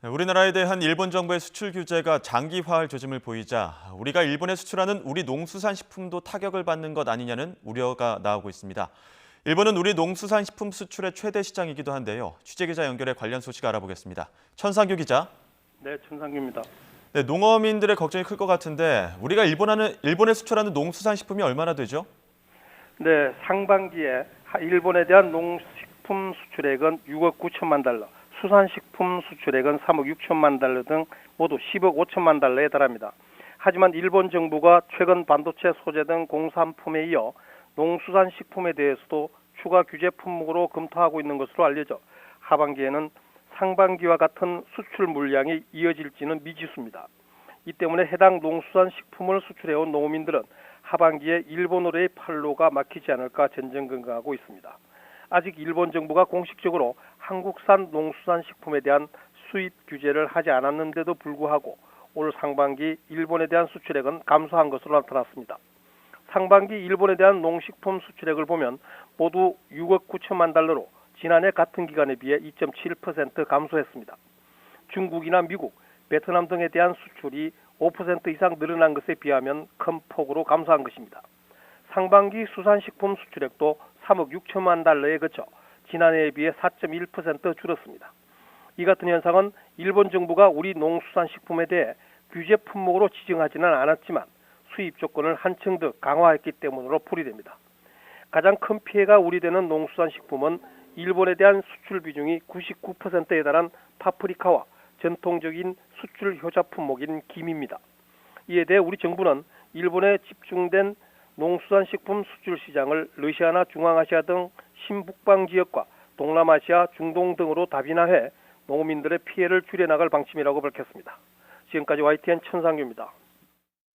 우리나라에 대한 일본 정부의 수출 규제가 장기화할 조짐을 보이자 우리가 일본에 수출하는 우리 농수산식품도 타격을 받는 것 아니냐는 우려가 나오고 있습니다. 일본은 우리 농수산식품 수출의 최대 시장이기도 한데요. 취재기자 연결해 관련 소식 알아보겠습니다. 천상규 기자. 네, 천상규입니다. 네, 농어민들의 걱정이 클 것 같은데 우리가 일본에 수출하는 농수산식품이 얼마나 되죠? 네, 상반기에 일본에 대한 농식품 수출액은 6억 9천만 달러, 수산식품 수출액은 3억 6천만 달러 등 모두 10억 5천만 달러에 달합니다. 하지만 일본 정부가 최근 반도체 소재 등 공산품에 이어 농수산식품에 대해서도 추가 규제 품목으로 검토하고 있는 것으로 알려져 하반기에는 상반기와 같은 수출 물량이 이어질지는 미지수입니다. 이 때문에 해당 농수산식품을 수출해온 농민들은 하반기에 일본으로의 판로가 막히지 않을까 전전긍긍하고 있습니다. 아직 일본 정부가 공식적으로 한국산 농수산식품에 대한 수입 규제를 하지 않았는데도 불구하고 올 상반기 일본에 대한 수출액은 감소한 것으로 나타났습니다. 상반기 일본에 대한 농식품 수출액을 보면 모두 6억 9천만 달러로 지난해 같은 기간에 비해 2.7% 감소했습니다. 중국이나 미국, 베트남 등에 대한 수출이 5% 이상 늘어난 것에 비하면 큰 폭으로 감소한 것입니다. 상반기 수산식품 수출액도 3억 6천만 달러에 그쳐 지난해에 비해 4.1% 줄었습니다. 이 같은 현상은 일본 정부가 우리 농수산식품에 대해 규제 품목으로 지정하지는 않았지만 수입 조건을 한층 더 강화했기 때문으로 풀이됩니다. 가장 큰 피해가 우려되는 농수산식품은 일본에 대한 수출 비중이 99%에 달한 파프리카와 전통적인 수출 효자 품목인 김입니다. 이에 대해 우리 정부는 일본에 집중된 농수산식품 수출 시장을 러시아나 중앙아시아 등 신북방 지역과 동남아시아, 중동 등으로 다변화해 농민들의 피해를 줄여나갈 방침이라고 밝혔습니다. 지금까지 YTN 천상규입니다.